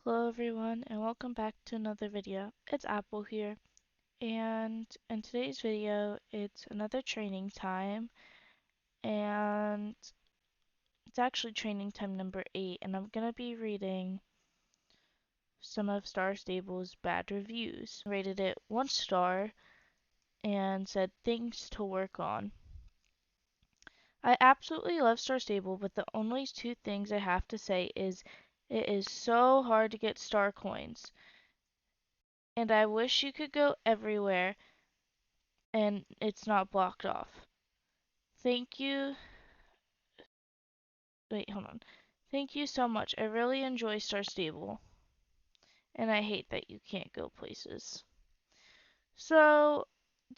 Hello everyone and welcome back to another video. It's Apple here, and in today's video it's another training time, and it's actually training time number 8, and I'm gonna be reading some of Star Stable's bad reviews. Rated it 1 star and said things to work on. I absolutely love Star Stable, but the only two things I have to say is it is so hard to get star coins, and I wish you could go everywhere and it's not blocked off. Thank you. Wait, hold on. Thank you so much. I really enjoy Star Stable, and I hate that you can't go places. So,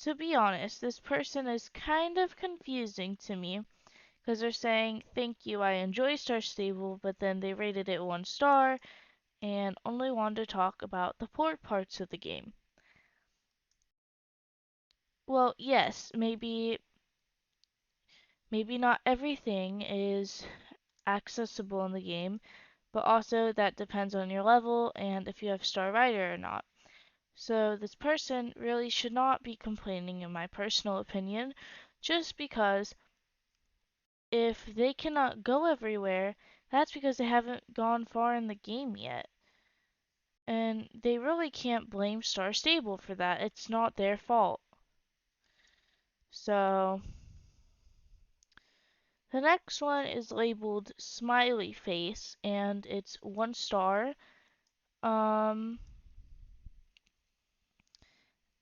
to be honest, this person is kind of confusing to me because they're saying, thank you, I enjoy Star Stable, but then they rated it 1 star and only wanted to talk about the poor parts of the game. Well, yes, maybe not everything is accessible in the game, but also that depends on your level and if you have Star Rider or not. So this person really should not be complaining, in my personal opinion, just because if they cannot go everywhere, that's because they haven't gone far in the game yet. And they really can't blame Star Stable for that. It's not their fault. So the next one is labeled Smiley Face, and it's 1 star. Um,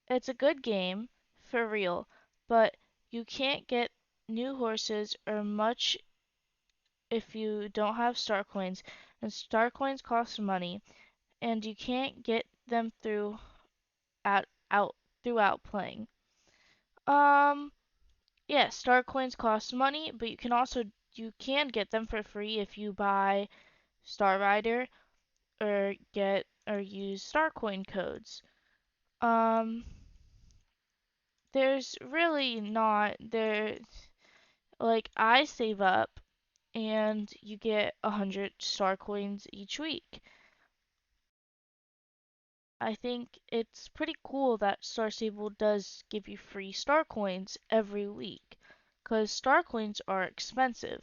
It's a good game, for real, but you can't get new horses or much if you don't have star coins, and star coins cost money, and you can't get them out throughout playing. Um, yeah, star coins cost money, but you can get them for free if you buy Star Rider or use star coin codes. Um, there's really not there like I save up and you get 100 star coins each week. I think it's pretty cool that Star Stable does give you free star coins every week, because star coins are expensive.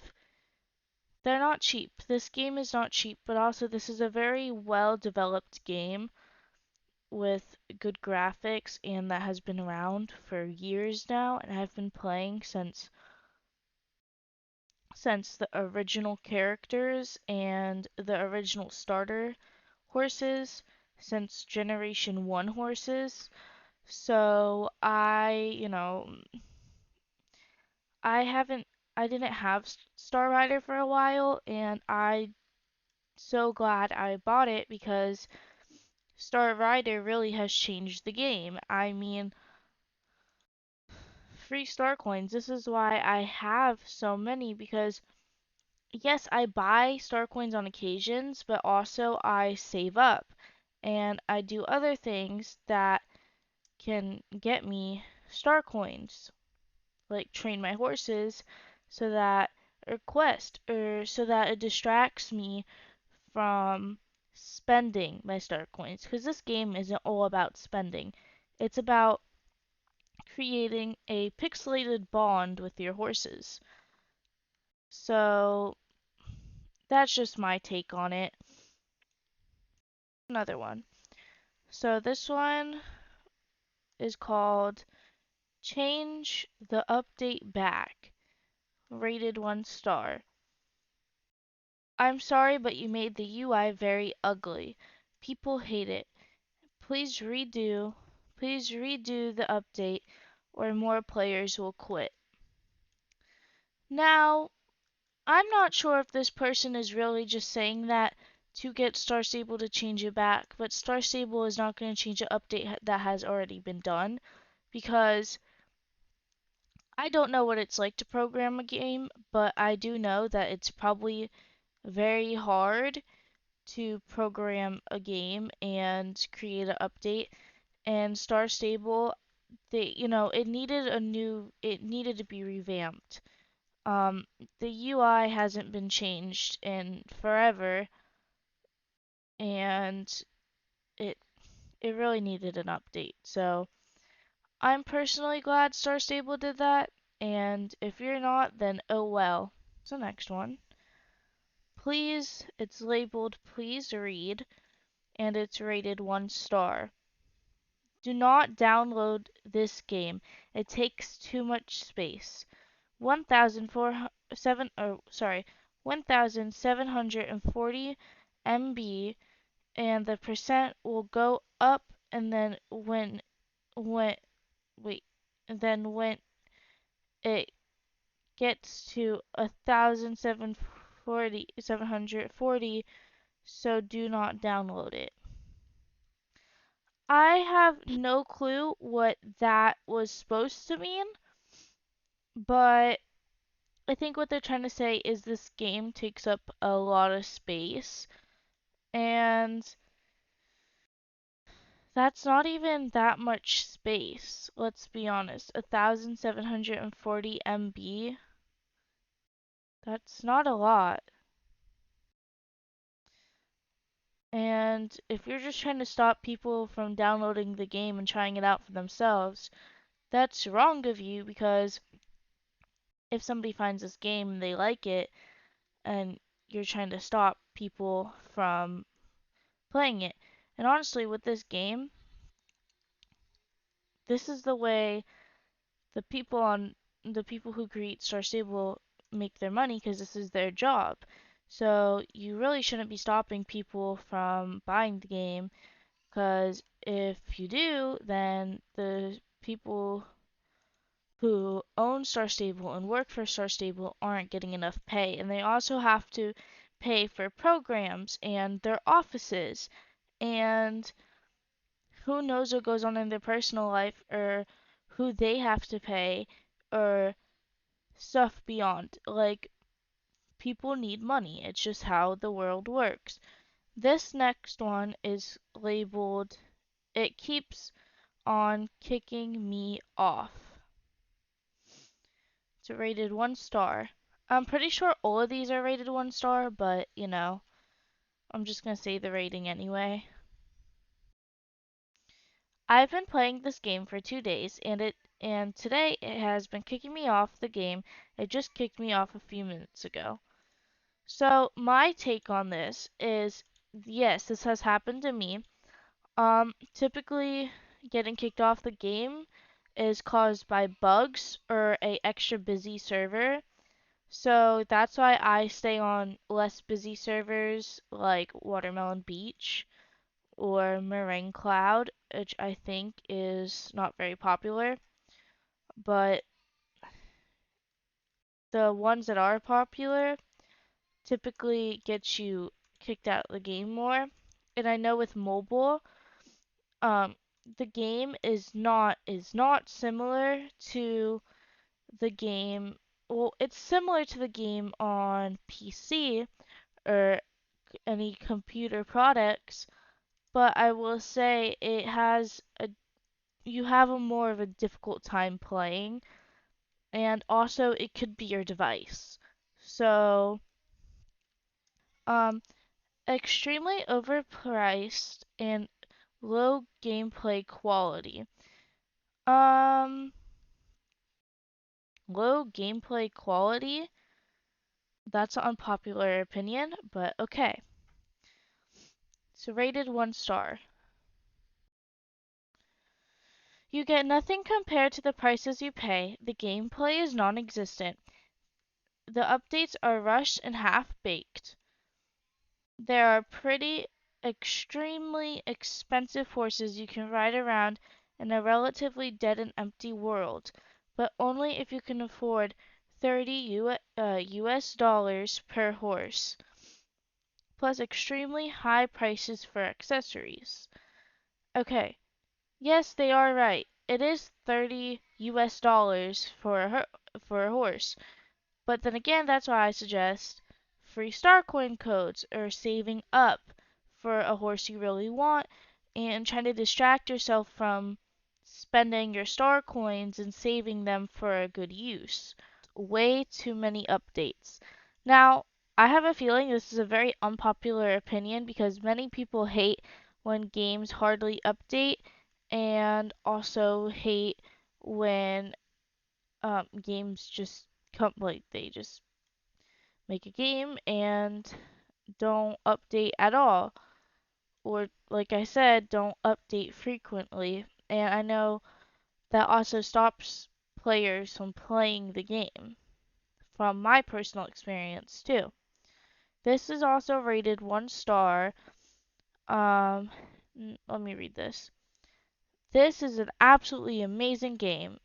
They're not cheap. This game is not cheap, but also this is a very well developed game with good graphics and that has been around for years now, and I've been playing since the original characters and the original starter horses, since Generation 1 horses. So I haven't, I didn't have Star Rider for a while, and I'm so glad I bought it because Star Rider really has changed the game. I mean, free star coins. This is why I have so many because yes, I buy star coins on occasions, but also I save up and I do other things that can get me star coins, like train my horses so that or quest or so that it distracts me from spending my star coins because this game isn't all about spending. It's about creating a pixelated bond with your horses. So that's just my take on it. Another one. So this one is called Change the Update Back, rated 1 star. I'm sorry, but you made the UI very ugly. People hate it. Please redo, please redo the update or more players will quit. Now, I'm not sure if this person is really just saying that to get Star Stable to change it back, but Star Stable is not going to change an update that has already been done because I don't know what it's like to program a game, but I do know that it's probably very hard to program a game and create an update. And Star Stable, it needed to be revamped. The UI hasn't been changed in forever, and it it really needed an update. So I'm personally glad Star Stable did that, and if you're not, then oh well. So next one. Please, it's labeled please read, and it's rated 1 star. Do not download this game. It takes too much space. 1740 MB, and the percent will go up, and then when wait and then when it gets to 1740, so do not download it. I have no clue what that was supposed to mean, but I think what they're trying to say is this game takes up a lot of space, and that's not even that much space. Let's be honest. 1740 MB? That's not a lot. And if you're just trying to stop people from downloading the game and trying it out for themselves, that's wrong of you, because if somebody finds this game and they like it, and you're trying to stop people from playing it. And honestly, with this game, this is the way the people on the people who create Star Stable make their money, because this is their job. So you really shouldn't be stopping people from buying the game, because if you do, then the people who own Star Stable and work for Star Stable aren't getting enough pay, and they also have to pay for programs and their offices, and who knows what goes on in their personal life, or who they have to pay, or stuff beyond. Like, people need money. It's just how the world works. This next one is labeled "It keeps on kicking me off." It's rated 1 star. I'm pretty sure all of these are rated 1 star, but I'm just gonna say the rating anyway. I've been playing this game for 2 days, and today it has been kicking me off the game. It just kicked me off a few minutes ago. So my take on this is, yes, this has happened to me. Typically getting kicked off the game is caused by bugs or a extra busy server. So that's why I stay on less busy servers like Watermelon Beach or Meringue Cloud, which I think is not very popular. But the ones that are popular typically get you kicked out of the game more. And I know with mobile, um, the game is not similar to the game. Well, it's similar to the game on PC or any computer products, but I will say you have a more of a difficult time playing, and also it could be your device. So, um, extremely overpriced and low gameplay quality. Um, Low gameplay quality? That's an unpopular opinion, but okay. So rated 1 star. You get nothing compared to the prices you pay. The gameplay is non-existent. The updates are rushed and half-baked. There are pretty extremely expensive horses you can ride around in a relatively dead and empty world, but only if you can afford 30 US dollars per horse, plus extremely high prices for accessories. Okay, yes, they are right. It is 30 US dollars for a horse. But then again, that's why I suggest free star coin codes, or saving up for a horse you really want, and trying to distract yourself from spending your star coins and saving them for a good use. Way too many updates. Now, I have a feeling this is a very unpopular opinion because many people hate when games hardly update and also hate when games just come, like, they just make a game and don't update at all. Or, like I said, don't update frequently. And I know that also stops players from playing the game, from my personal experience too. This is also rated 1 star. Um, Let me read this. This is an absolutely amazing game.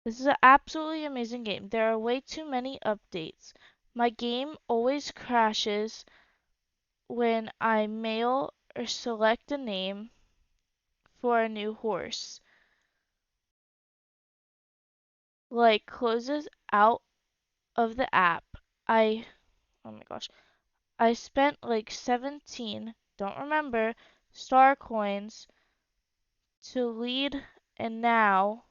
This is an absolutely amazing game. There are way too many updates. My game always crashes when I mail or select a name for a new horse. Like closes out of the app. Oh my gosh. I spent like 17, don't remember, star coins to lead, and now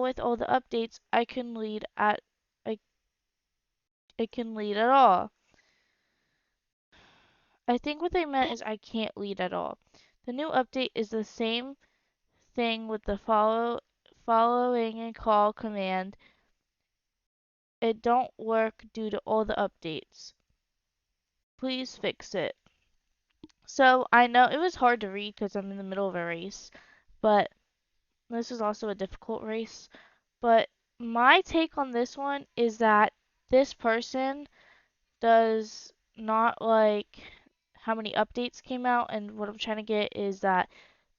with all the updates I, I can lead at all. I think what they meant is I can't lead at all. The new update is the same thing with the following and call command. It don't work due to all the updates. Please fix it. So I know it was hard to read because I'm in the middle of a race, but this is also a difficult race. But my take on this one is that this person does not like how many updates came out, and what I'm trying to get is that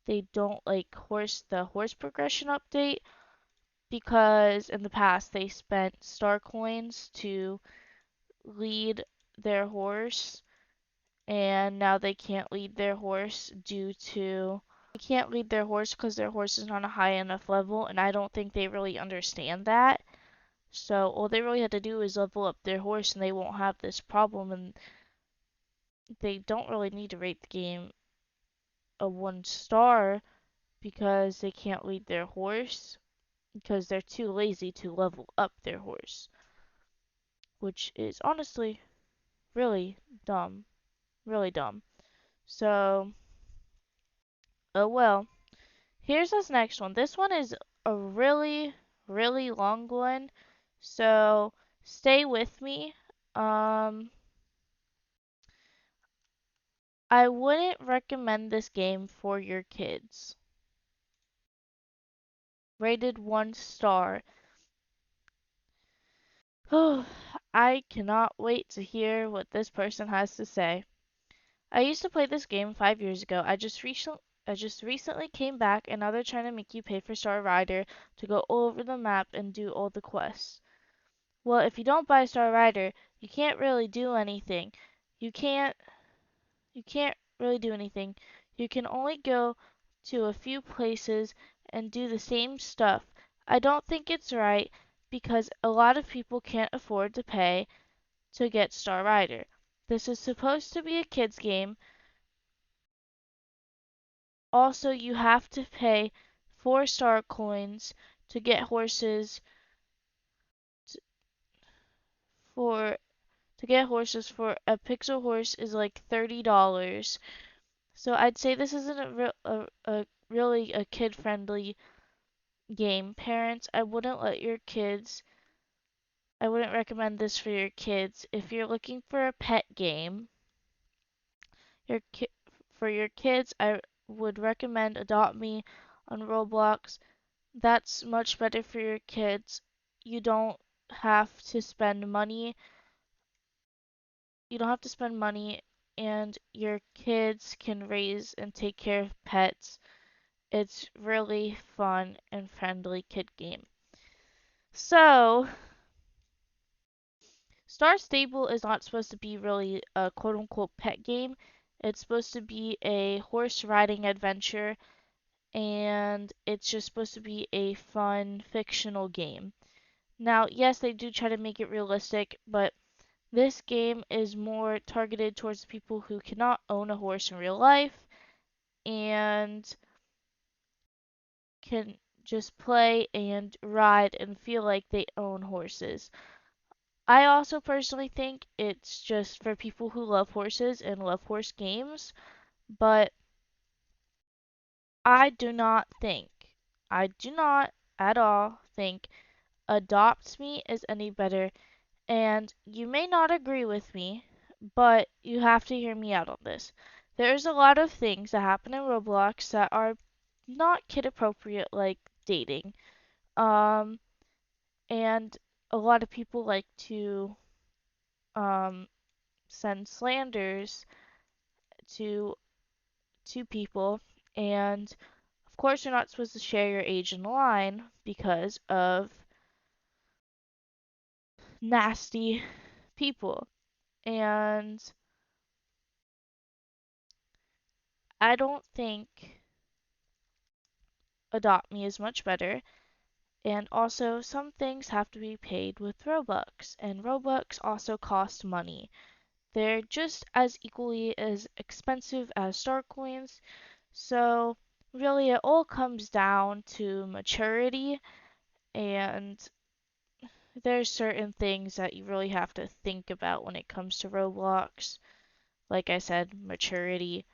they don't like the horse progression update because in the past they spent star coins to lead their horse and now they can't lead their horse due to they can't lead their horse because their horse is not a high enough level, and I don't think they really understand that. So all they really had to do is level up their horse and they won't have this problem, and they don't really need to rate the game a 1 star because they can't lead their horse because they're too lazy to level up their horse, which is honestly really dumb. Really dumb. So, oh well. Here's this next one. This one is a really, really long one. So, stay with me. Um, I wouldn't recommend this game for your kids. Rated 1 star. Oh, I cannot wait to hear what this person has to say. I used to play this game 5 years ago. I just recently came back, and now they're trying to make you pay for Star Rider to go all over the map and do all the quests. Well, if you don't buy Star Rider, you can't really do anything. You can't you can't really do anything. You can only go to a few places and do the same stuff. I don't think it's right because a lot of people can't afford to pay to get Star Rider. This is supposed to be a kids game. Also, you have to pay 4 star coins to get horses t- for for a pixel horse is like $30. So I'd say this isn't a really a kid friendly game. Parents, I wouldn't recommend this for your kids. If you're looking for a pet game, your ki- for your kids, I would recommend Adopt Me on Roblox. That's much better for your kids. You don't have to spend money. You don't have to spend money, and your kids can raise and take care of pets. It's really fun and friendly kid game. So, Star Stable is not supposed to be really a quote unquote pet game. It's supposed to be a horse riding adventure, and it's just supposed to be a fun fictional game. Now, yes, they do try to make it realistic, but this game is more targeted towards people who cannot own a horse in real life and can just play and ride and feel like they own horses. I also personally think it's just for people who love horses and love horse games, but I do not think, I do not at all think Adopt Me is any better. And you may not agree with me, but you have to hear me out on this. There's a lot of things that happen in Roblox that are not kid appropriate, like dating. Um, and a lot of people like to um, send slanders to people, and of course you're not supposed to share your age in line because of nasty people. And I don't think Adopt Me is much better. And also, some things have to be paid with Robux, and Robux also cost money. They're just as equally as expensive as Star Coins, so really it all comes down to maturity, and there's certain things that you really have to think about when it comes to Roblox. Like I said, maturity,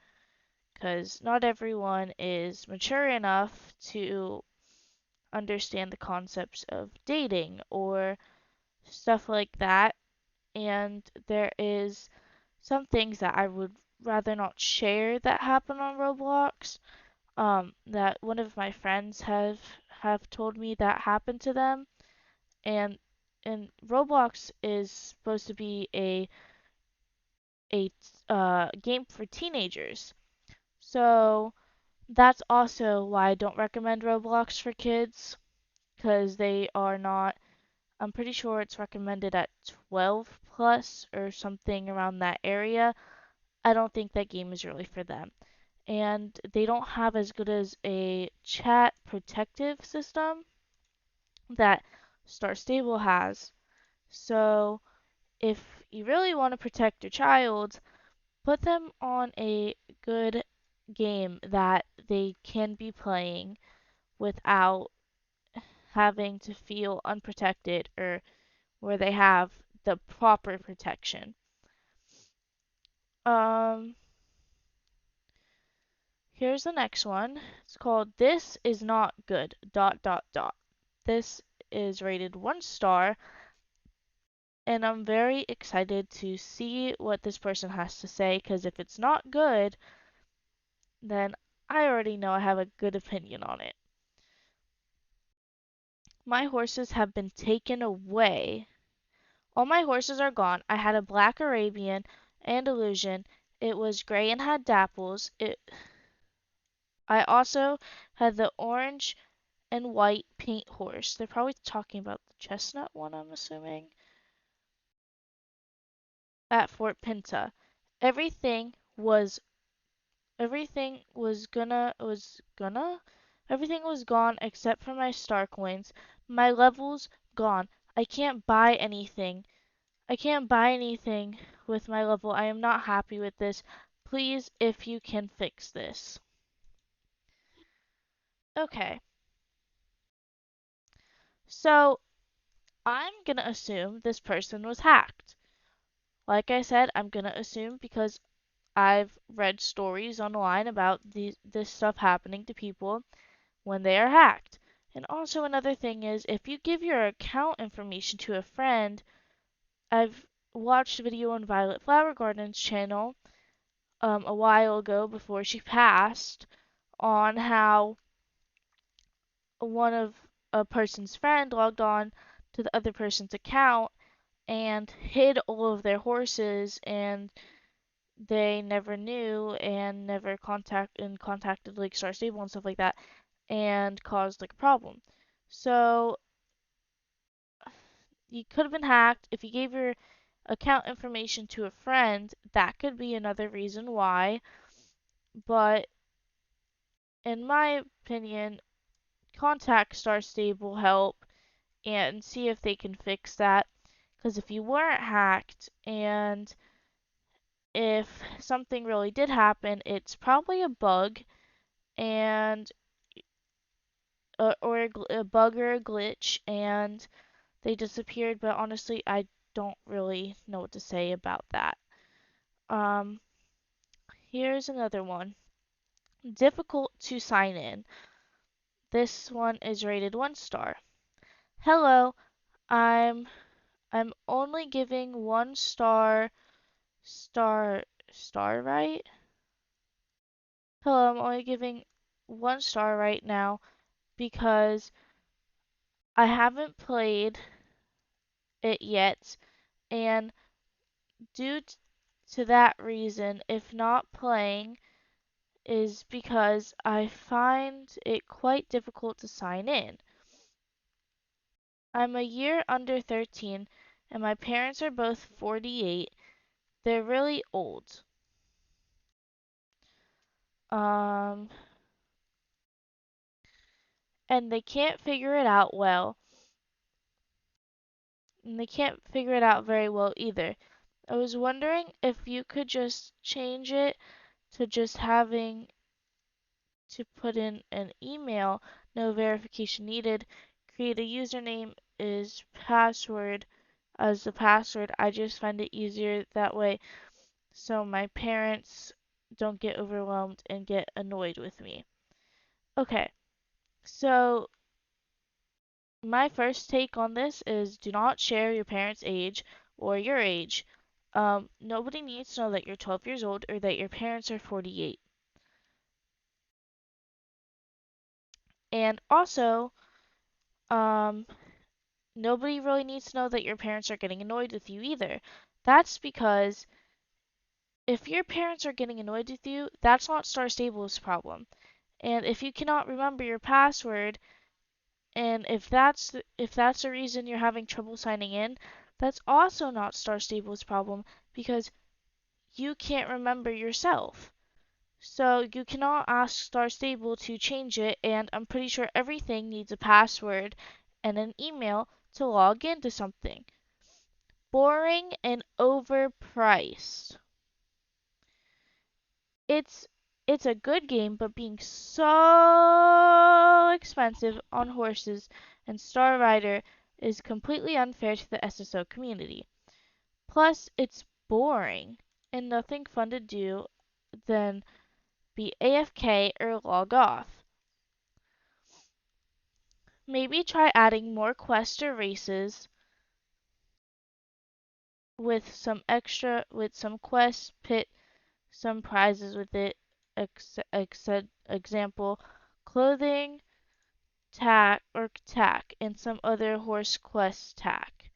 because not everyone is mature enough to understand the concepts of dating or stuff like that. And there is some things that I would rather not share that happen on Roblox. That one of my friends have told me that happened to them, and Roblox is supposed to be a game for teenagers. So that's also why I don't recommend Roblox for kids, because they are not. I'm pretty sure it's recommended at 12 plus or something around that area. I don't think that game is really for them. And they don't have as good as a chat protective system that Star Stable has. So if you really want to protect your child, put them on a good game that they can be playing without having to feel unprotected, or where they have the proper protection. Um, Here's the next one. It's called This Is Not Good. Dot dot dot. This is rated 1 star, and I'm very excited to see what this person has to say, because if it's not good, then I already know I have a good opinion on it. My horses have been taken away. All my horses are gone. I had a black Arabian and illusion. It was gray and had dapples. I also had the orange and white paint horse. They're probably talking about the chestnut one, I'm assuming. At Fort Pinta. Everything was everything was gone except for my star coins. My levels gone. I can't buy anything. I can't buy anything with my level. I am not happy with this. Please, if you can fix this. Okay. So, I'm gonna assume this person was hacked. Like I said, I'm gonna assume because I've read stories online about this stuff happening to people when they are hacked. And also another thing is, if you give your account information to a friend, I've watched a video on Violet Flower Garden's channel a while ago before she passed, on how one of a person's friend logged on to the other person's account and hid all of their horses, and they never knew and never contacted like Star Stable and stuff like that, and caused like a problem. So you could have been hacked. If you gave your account information to a friend, that could be another reason why. But in my opinion, contact Star Stable Help and see if they can fix that. Because if you weren't hacked, and if something really did happen, it's probably a bug, and a bug or a glitch, and they disappeared. But honestly, I don't really know what to say about that. Um, Here's another one. Difficult to sign in. This one is rated 1 star. Hello, I'm I'm only giving 1 star right? Hello, I'm only giving 1 star right now because I haven't played it yet, and due to that reason, if not playing, is because I find it quite difficult to sign in. I'm a year under 13, and my parents are both 48. They're really old. Um, and they can't figure it out well. And they can't figure it out very well either. I was wondering if you could just change it to just having to put in an email, no verification needed. Create a username is password as the password. I just find it easier that way so my parents don't get overwhelmed and get annoyed with me. Okay, so my first take on this is do not share your parents' age or your age. Nobody needs to know that you're 12 years old or that your parents are 48. And also, um, nobody really needs to know that your parents are getting annoyed with you either. That's because if your parents are getting annoyed with you, that's not Star Stable's problem. And if you cannot remember your password, and if that's the reason you're having trouble signing in, that's also not Star Stable's problem because you can't remember yourself. So you cannot ask Star Stable to change it, and I'm pretty sure everything needs a password and an email to log into something. Boring and overpriced. It's it's a good game, but being so expensive on horses and Star Rider is completely unfair to the SSO community. Plus, it's boring and nothing fun to do than be AFK or log off. Maybe try adding more quests or races with some quests, pit some prizes with it. Example, clothing, tack, and some other horse quest tack.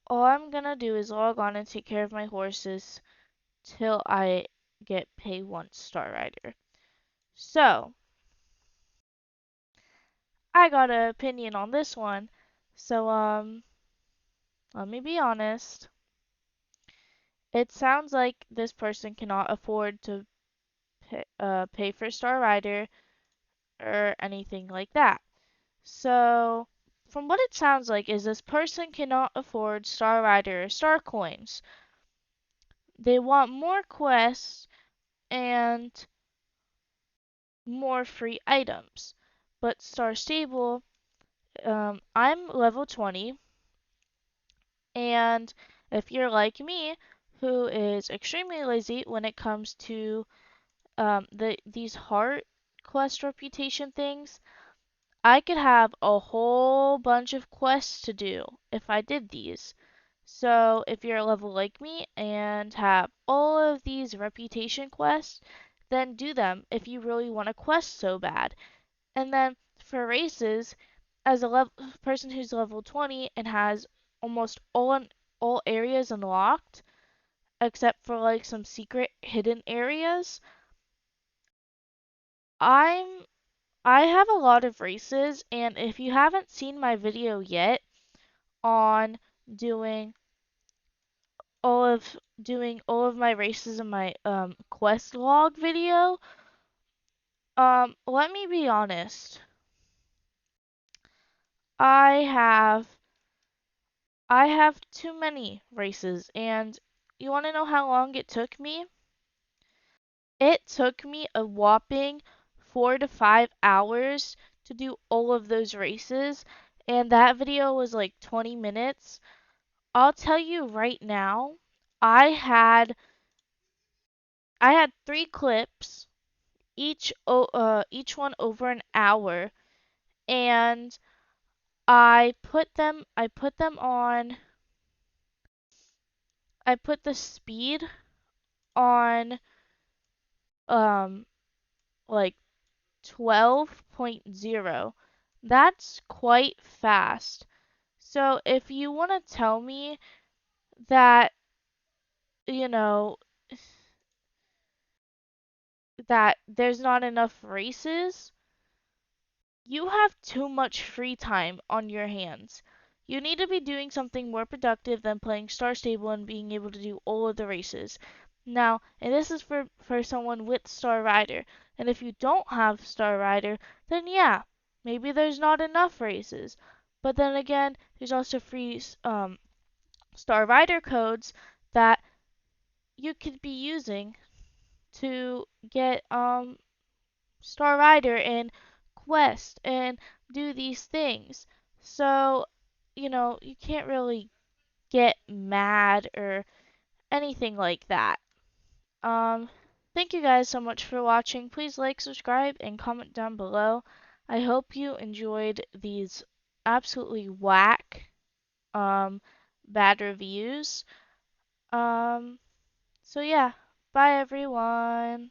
All I'm gonna do is log on and take care of my horses till I get pay 1 star rider. So, I got an opinion on this one. So, let me be honest. It sounds like this person cannot afford to pay for Star Rider or anything like that. So, from what it sounds like, is this person cannot afford Star Rider or Star Coins. They want more quests and more free items. But Star Stable, I'm level 20, and if you're like me, who is extremely lazy when it comes to these heart quest reputation things, I could have a whole bunch of quests to do if I did these. So if you're a level like me and have all of these reputation quests, then do them if you really want a quest so bad. And then for races, as a person who's level 20 and has almost all areas unlocked, except for like some secret hidden areas, I'm I have a lot of races, and if you haven't seen my video yet on doing all of my races in my quest log video, let me be honest. I have I have too many races, and you want to know how long it took me? It took me a whopping 4 to 5 hours to do all of those races, and that video was like 20 minutes. I'll tell you right now, I had I had 3 clips, each one over an hour, and I put them on I put the speed on um like 12.0. That's quite fast. So if you want to tell me that, you know, that there's not enough races, you have too much free time on your hands. You need to be doing something more productive than playing Star Stable and being able to do all of the races. Now, and this is for someone with Star Rider. And if you don't have Star Rider, then yeah, maybe there's not enough races. But then again, there's also free Star Rider codes that you could be using to get Star Rider and Quest and do these things. So, you can't really get mad or anything like that. Um, Thank you guys so much for watching. Please like, subscribe, and comment down below. I hope you enjoyed these absolutely whack, um, bad reviews. Um, so yeah, bye everyone.